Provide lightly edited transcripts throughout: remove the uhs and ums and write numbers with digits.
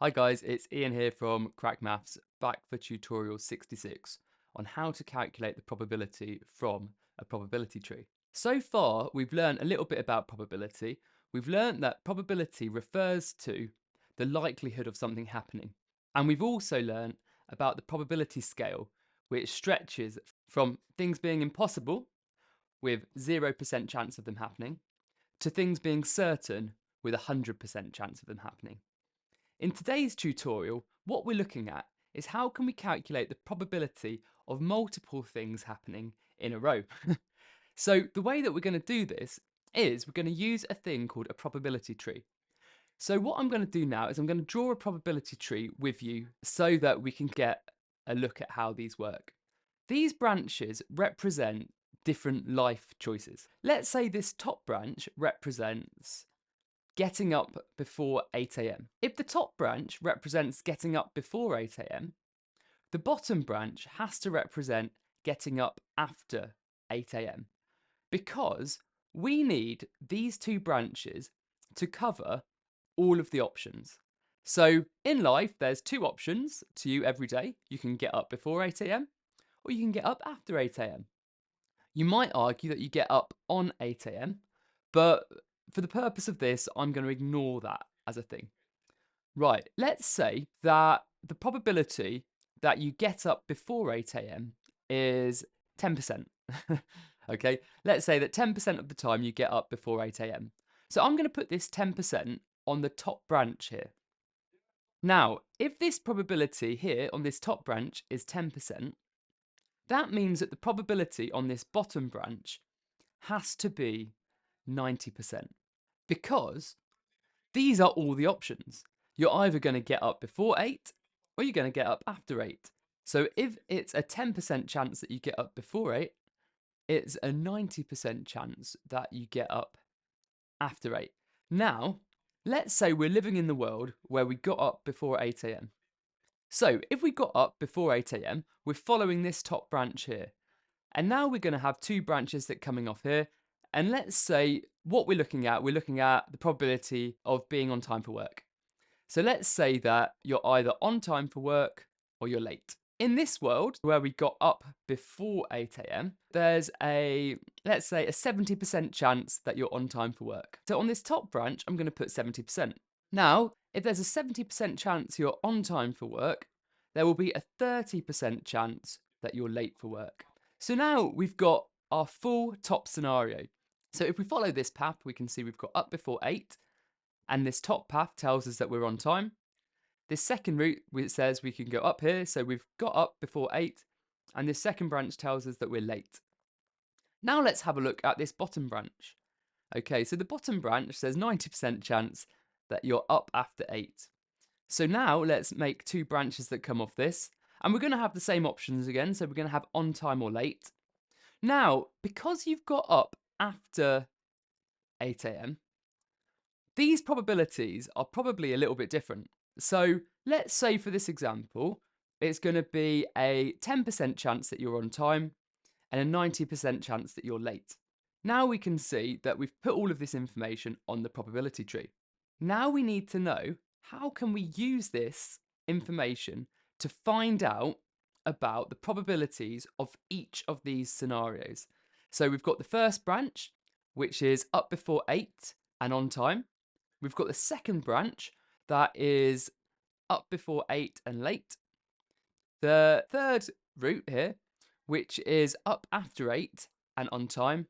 Hi guys, it's Ian here from Crack Maths, back for tutorial 66 on how to calculate the probability from a probability tree. So far, we've learned a little bit about probability. We've learned that probability refers to the likelihood of something happening. And we've also learned about the probability scale, which stretches from things being impossible with 0% chance of them happening to things being certain with 100% chance of them happening. In today's tutorial, what we're looking at is how can we calculate the probability of multiple things happening in a row. So the way that we're going to do this is we're going to use a thing called a probability tree. So what I'm going to do now is I'm going to draw a probability tree with you so that we can get a look at how these work. These branches represent different life choices. Let's say this top branch represents getting up before 8 a.m. If the top branch represents getting up before 8 a.m., the bottom branch has to represent getting up after 8 a.m. because we need these two branches to cover all of the options. So in life, there's two options to you every day. You can get up before 8 a.m. or you can get up after 8 a.m. You might argue that you get up on 8 a.m., but for the purpose of this, I'm going to ignore that as a thing. Right, let's say that the probability that you get up before 8 a.m. is 10%. Okay, let's say that 10% of the time you get up before 8 a.m. So I'm going to put this 10% on the top branch here. Now, if this probability here on this top branch is 10%, that means that the probability on this bottom branch has to be 90% because these are all the options. You're either going to get up before 8 or you're going to get up after 8. So if it's a 10% chance that you get up before 8, it's a 90% chance that you get up after 8. Now, let's say we're living in the world where we got up before 8 a.m. So if we got up before 8 a.m., we're following this top branch here. And now we're going to have two branches that are coming off here. And let's say what we're looking at the probability of being on time for work. So let's say that you're either on time for work or you're late. In this world where we got up before 8 a.m., there's let's say a 70% chance that you're on time for work. So on this top branch, I'm going to put 70%. Now, if there's a 70% chance you're on time for work, there will be a 30% chance that you're late for work. So now we've got our full top scenario. So if we follow this path, we can see we've got up before 8, and this top path tells us that we're on time. This second route, it says we can go up here, so we've got up before 8, and this second branch tells us that we're late. Now let's have a look at this bottom branch. Okay, so the bottom branch says 90% chance that you're up after 8. So now let's make two branches that come off this, and we're going to have the same options again, so we're going to have on time or late. Now, because you've got up after 8 a.m., these probabilities are probably a little bit different. So let's say for this example, it's going to be a 10% chance that you're on time and a 90% chance that you're late. Now we can see that we've put all of this information on the probability tree. Now we need to know how can we use this information to find out about the probabilities of each of these scenarios. So we've got the first branch, which is up before 8 and on time. We've got the second branch that is up before 8 and late. The third route here, which is up after 8 and on time.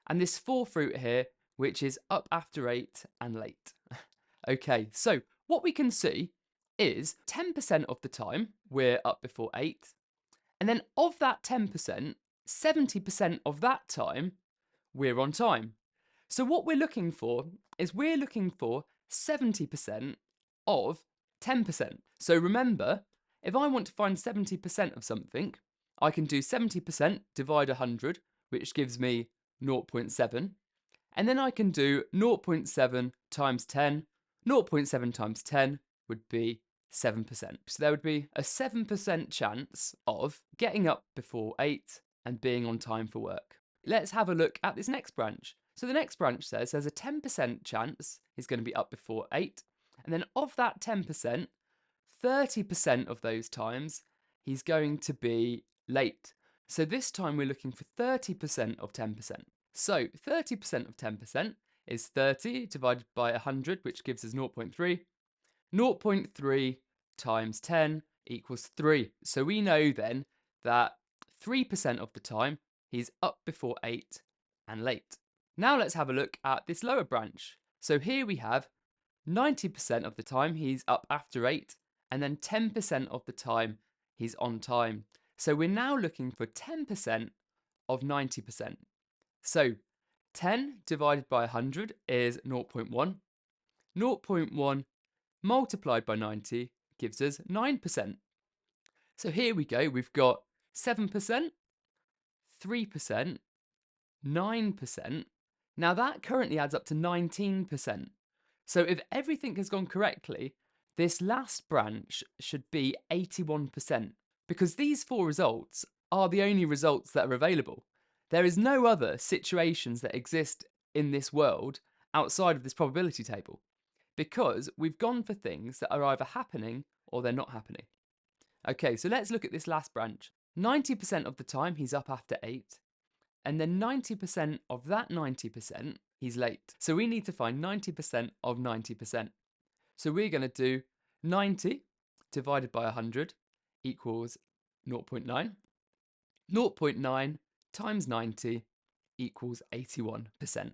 And this fourth route here, which is up after 8 and late. Okay, so what we can see is 10% of the time we're up before 8. And then of that 10%, 70% of that time we're on time. So what we're looking for is we're looking for 70% of 10%. So remember, if I want to find 70% of something, I can do 70% divide 100, which gives me 0.7. And then I can do 0.7 times 10. 0.7 times 10 would be 7%. So there would be a 7% chance of getting up before 8 and being on time for work. Let's have a look at this next branch. So the next branch says there's a 10% chance he's going to be up before 8. And then of that 10%, 30% of those times, he's going to be late. So this time we're looking for 30% of 10%. So 30% of 10% is 30 divided by 100, which gives us 0.3. 0.3 times 10 equals 3. So we know then that 3% of the time he's up before 8 and late. Now let's have a look at this lower branch. So here we have 90% of the time he's up after 8, and then 10% of the time he's on time. So we're now looking for 10% of 90%. So 10 divided by 100 is 0.1. 0.1 multiplied by 90 gives us 9%. So here we go, we've got 7%, 3%, 9%. Now that currently adds up to 19%. So if everything has gone correctly, this last branch should be 81%, because these four results are the only results that are available. There is no other situations that exist in this world outside of this probability table, because we've gone for things that are either happening or they're not happening. Okay, so let's look at this last branch. 90% of the time he's up after 8, and then 90% of that 90% he's late. So we need to find 90% of 90%. So we're going to do 90 divided by 100 equals 0.9. 0.9 times 90 equals 81%.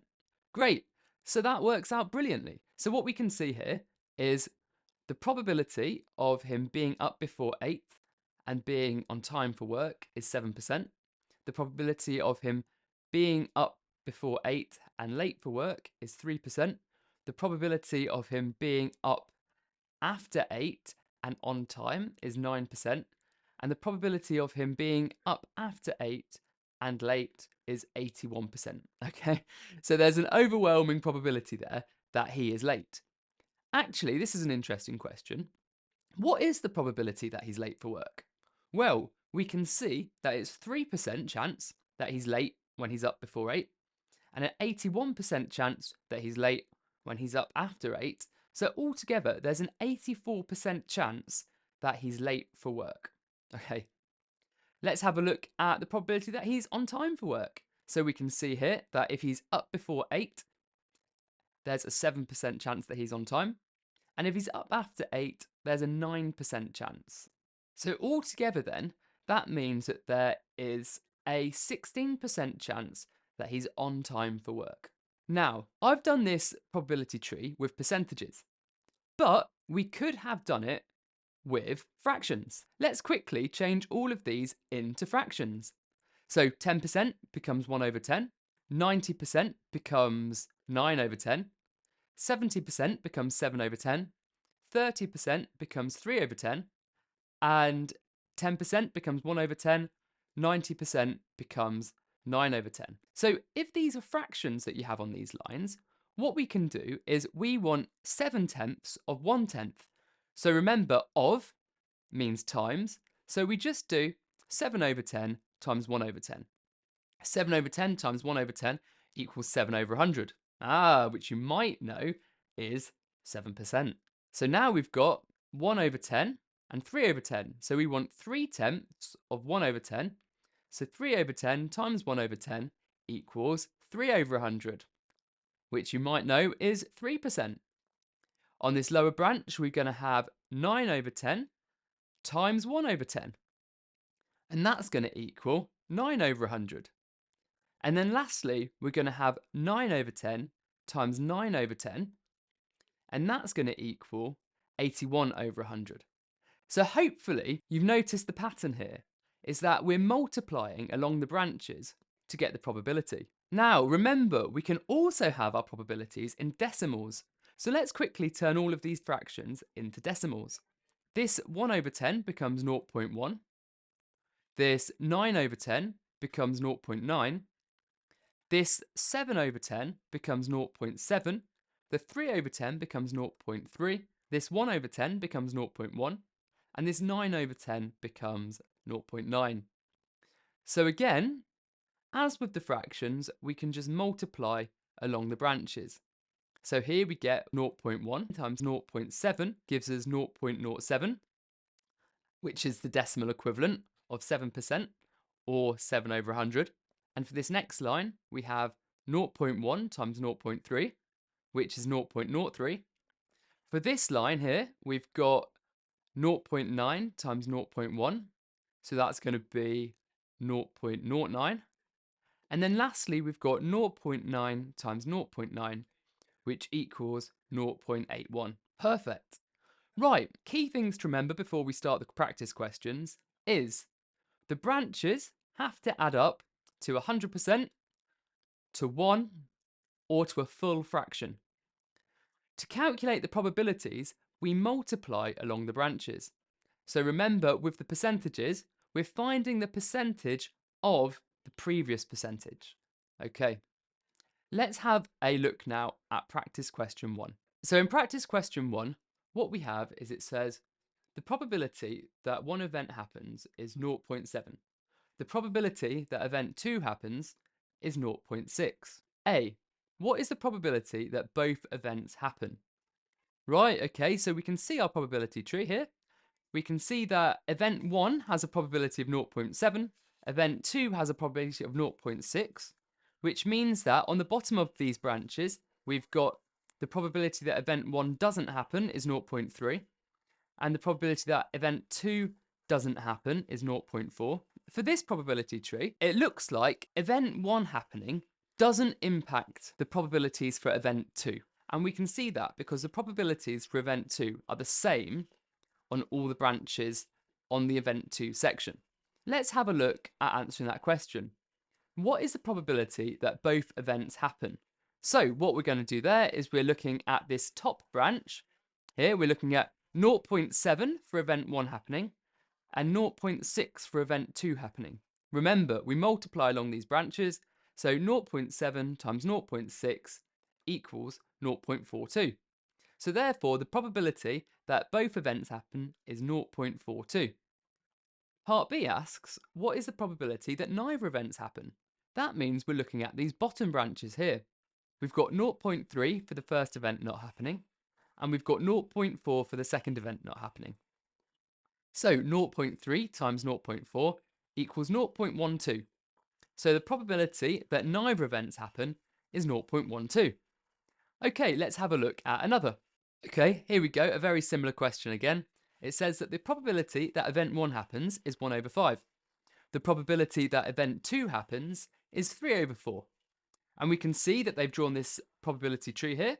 Great. So that works out brilliantly. So what we can see here is the probability of him being up before 8 and being on time for work is 7%. The probability of him being up before 8 and late for work is 3%. The probability of him being up after 8 and on time is 9%. And the probability of him being up after 8 and late is 81%. Okay, so there's an overwhelming probability there that he is late. Actually, this is an interesting question. What is the probability that he's late for work? Well, we can see that it's 3% chance that he's late when he's up before 8, and an 81% chance that he's late when he's up after 8. So altogether, there's an 84% chance that he's late for work. Okay, let's have a look at the probability that he's on time for work. So we can see here that if he's up before 8, there's a 7% chance that he's on time. And if he's up after 8, there's a 9% chance. So altogether then, that means that there is a 16% chance that he's on time for work. Now, I've done this probability tree with percentages, but we could have done it with fractions. Let's quickly change all of these into fractions. So 10% becomes 1 over 10, 90% becomes 9 over 10, 70% becomes 7 over 10, 30% becomes 3 over 10, and 10% becomes 1 over 10, 90% becomes 9 over 10. So if these are fractions that you have on these lines, what we can do is we want 7/10 of 1/10. So remember, of means times, so we just do 7 over 10 times 1 over 10. 7 over 10 times 1 over 10 equals 7 over 100. Which you might know is 7%. So now we've got 1 over 10 and 3 over 10. So we want 3/10 of 1 over 10. So 3 over 10 times 1 over 10 equals 3 over 100, which you might know is 3%. On this lower branch, we're going to have 9 over 10 times 1 over 10. And that's going to equal 9 over 100. And then lastly, we're going to have 9 over 10 times 9 over 10. And that's going to equal 81 over 100. So hopefully you've noticed the pattern here, is that we're multiplying along the branches to get the probability. Now remember, we can also have our probabilities in decimals. So let's quickly turn all of these fractions into decimals. This 1 over 10 becomes 0.1. This 9 over 10 becomes 0.9. This 7 over 10 becomes 0.7. The 3 over 10 becomes 0.3. This 1 over 10 becomes 0.1. And this 9 over 10 becomes 0.9. So again, as with the fractions, we can just multiply along the branches. So here we get 0.1 times 0.7 gives us 0.07. which is the decimal equivalent of 7%, or 7 over 100. And for this next line, we have 0 0.1 times 0 0.3, which is 0.03. For this line here, we've got 0.9 times 0.1, so that's going to be 0.09. And then lastly, we've got 0.9 times 0.9, which equals 0.81. Perfect. Right, key things to remember before we start the practice questions is the branches have to add up to 100%, to 1, or to a full fraction. To calculate the probabilities, we multiply along the branches. So remember, with the percentages, we're finding the percentage of the previous percentage. Okay, let's have a look now at practice question 1. So in practice question 1, what we have is it says the probability that one event happens is 0.7. The probability that event 2 happens is 0.6. A. What is the probability that both events happen? Right, okay, so we can see our probability tree here. We can see that event 1 has a probability of 0.7, event 2 has a probability of 0.6, which means that on the bottom of these branches, we've got the probability that event 1 doesn't happen is 0.3, and the probability that event 2 doesn't happen is 0.4. For this probability tree, it looks like event 1 happening doesn't impact the probabilities for event 2. And we can see that because the probabilities for event 2 are the same on all the branches on the event 2 section. Let's have a look at answering that question. What is the probability that both events happen? So what we're going to do there is we're looking at this top branch. Here we're looking at 0.7 for event 1 happening and 0.6 for event 2 happening. Remember, we multiply along these branches, so 0.7 times 0.6 equals 0.42. So therefore, the probability that both events happen is 0.42. Part B asks, what is the probability that neither events happen? That means we're looking at these bottom branches here. We've got 0.3 for the first event not happening, and we've got 0.4 for the second event not happening. So 0.3 times 0.4 equals 0.12. So the probability that neither events happen is 0.12. Okay, let's have a look at another. Okay, here we go, a very similar question again. It says that the probability that event 1 happens is 1 over 5. The probability that event 2 happens is 3 over 4. And we can see that they've drawn this probability tree here.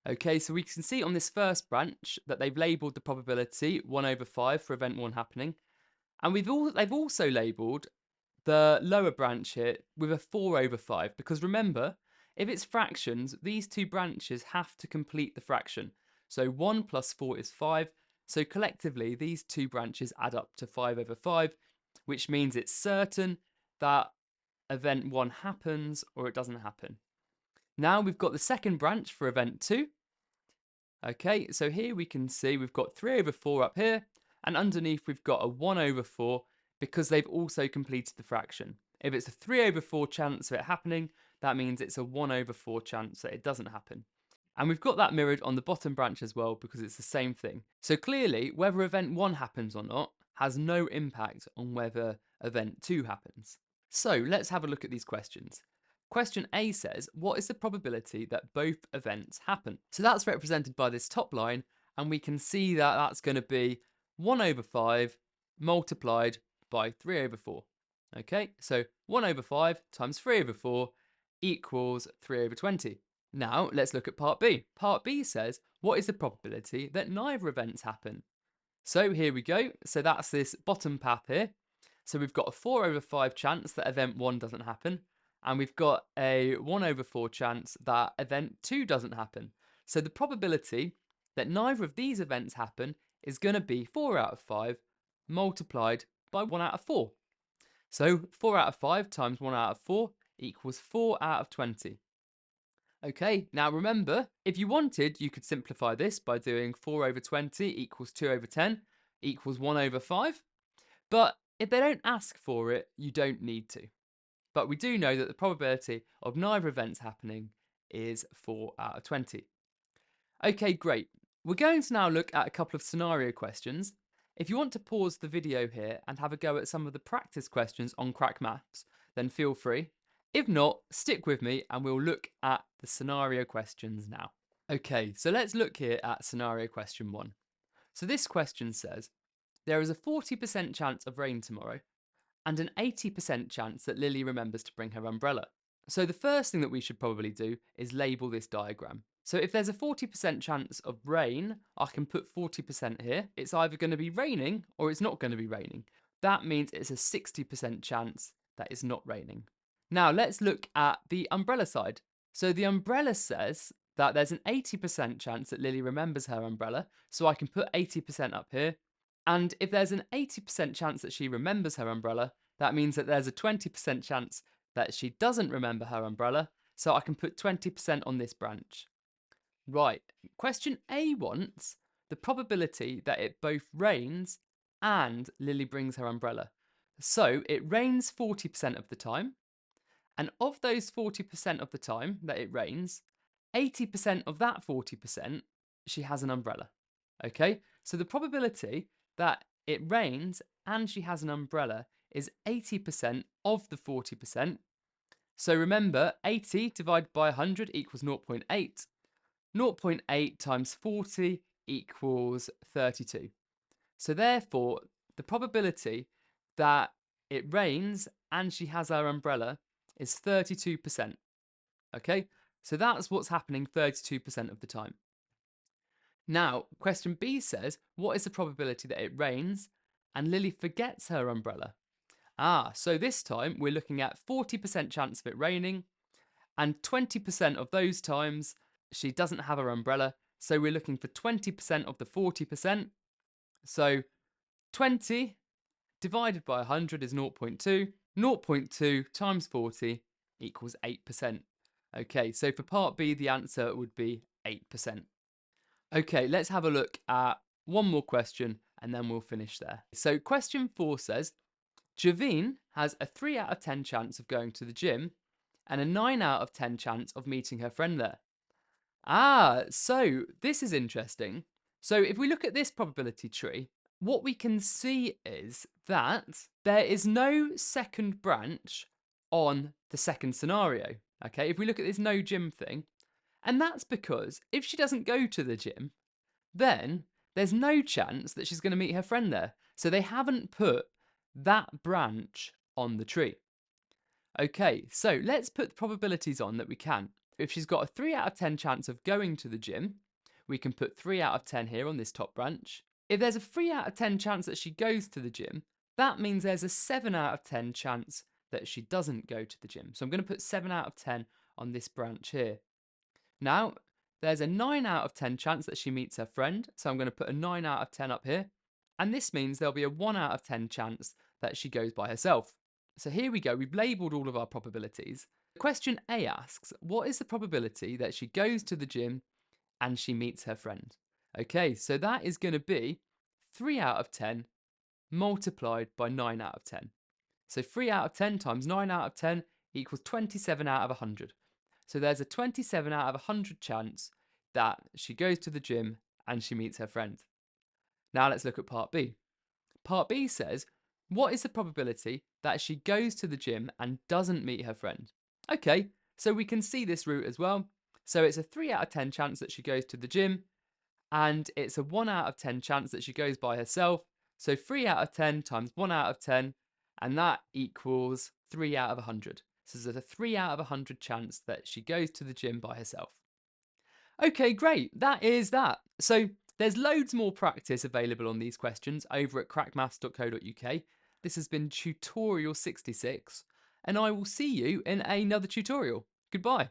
Okay, so we can see on this first branch that they've labelled the probability 1 over 5 for event 1 happening. And they've also labelled the lower branch here with a 4 over 5, because remember, if it's fractions, these two branches have to complete the fraction. So 1 plus 4 is 5, so collectively these two branches add up to 5 over 5, which means it's certain that event 1 happens or it doesn't happen. Now we've got the second branch for event 2. Okay, so here we can see we've got 3 over 4 up here, and underneath we've got a 1 over 4 because they've also completed the fraction. If it's a 3 over 4 chance of it happening, that means it's a 1 over 4 chance that it doesn't happen. And we've got that mirrored on the bottom branch as well because it's the same thing. So clearly, whether event 1 happens or not has no impact on whether event 2 happens. So let's have a look at these questions. Question A says, what is the probability that both events happen? So that's represented by this top line, and we can see that that's going to be 1 over 5 multiplied by 3 over 4. Okay, so 1 over 5 times 3 over 4 equals 3 over 20. Now let's look at part B. Part B says, what is the probability that neither events happen? So here we go. So that's this bottom path here. So we've got a 4 over 5 chance that event 1 doesn't happen, and we've got a 1 over 4 chance that event 2 doesn't happen. So the probability that neither of these events happen is going to be 4 out of 5 multiplied by 1 out of 4. So 4 out of 5 times 1 out of 4 equals 4 out of 20. Okay, now remember, if you wanted, you could simplify this by doing 4 over 20 equals 2 over 10 equals 1 over 5. But if they don't ask for it, you don't need to. But we do know that the probability of neither events happening is 4 out of 20. Okay, great. We're going to now look at a couple of scenario questions. If you want to pause the video here and have a go at some of the practice questions on Crack Maths, then feel free. If not, stick with me and we'll look at the scenario questions now. Okay, so let's look here at scenario question 1. So this question says, there is a 40% chance of rain tomorrow and an 80% chance that Lily remembers to bring her umbrella. So the first thing that we should probably do is label this diagram. So if there's a 40% chance of rain, I can put 40% here. It's either going to be raining or it's not going to be raining. That means it's a 60% chance that it's not raining. Now let's look at the umbrella side. So the umbrella says that there's an 80% chance that Lily remembers her umbrella, so I can put 80% up here. And if there's an 80% chance that she remembers her umbrella, that means that there's a 20% chance that she doesn't remember her umbrella, so I can put 20% on this branch. Right, question A wants the probability that it both rains and Lily brings her umbrella. So it rains 40% of the time, and of those 40% of the time that it rains, 80% of that 40%, she has an umbrella. Okay, so the probability that it rains and she has an umbrella is 80% of the 40%. So remember, 80 divided by 100 equals 0.8. 0.8 times 40 equals 32. So therefore, the probability that it rains and she has her umbrella is 32%. Okay, so that's what's happening 32% of the time. Now, question B says, what is the probability that it rains and Lily forgets her umbrella? So this time we're looking at 40% chance of it raining, and 20% of those times she doesn't have her umbrella. So we're looking for 20% of the 40%. So 20 divided by 100 is 0.2. 0.2 times 40 equals 8%. Okay, so for part B, the answer would be 8%. Okay, let's have a look at one more question and then we'll finish there. So question 4 says, Javine has a 3 out of 10 chance of going to the gym and a 9 out of 10 chance of meeting her friend there. So this is interesting. So if we look at this probability tree, what we can see is that there is no second branch on the second scenario. Okay, if we look at this no gym thing, and that's because if she doesn't go to the gym, then there's no chance that she's going to meet her friend there. So they haven't put that branch on the tree. Okay, so let's put the probabilities on that we can. If she's got a 3 out of 10 chance of going to the gym, we can put 3 out of 10 here on this top branch. If there's a 3 out of 10 chance that she goes to the gym, that means there's a 7 out of 10 chance that she doesn't go to the gym. So I'm going to put 7 out of 10 on this branch here. Now, there's a 9 out of 10 chance that she meets her friend, so I'm going to put a 9 out of 10 up here. And this means there'll be a 1 out of 10 chance that she goes by herself. So here we go, we've labelled all of our probabilities. Question A asks, what is the probability that she goes to the gym and she meets her friend? Okay, so that is going to be 3 out of 10 multiplied by 9 out of 10. So 3 out of 10 times 9 out of 10 equals 27 out of 100. So there's a 27 out of 100 chance that she goes to the gym and she meets her friend. Now let's look at part B. Part B says, what is the probability that she goes to the gym and doesn't meet her friend? Okay, so we can see this route as well. So it's a 3 out of 10 chance that she goes to the gym, and it's a 1 out of 10 chance that she goes by herself. So 3 out of 10 times 1 out of 10, and that equals 3 out of 100. So there's a 3 out of 100 chance that she goes to the gym by herself. Okay, great. That is that. So there's loads more practice available on these questions over at crackmaths.co.uk. This has been tutorial 66, and I will see you in another tutorial. Goodbye.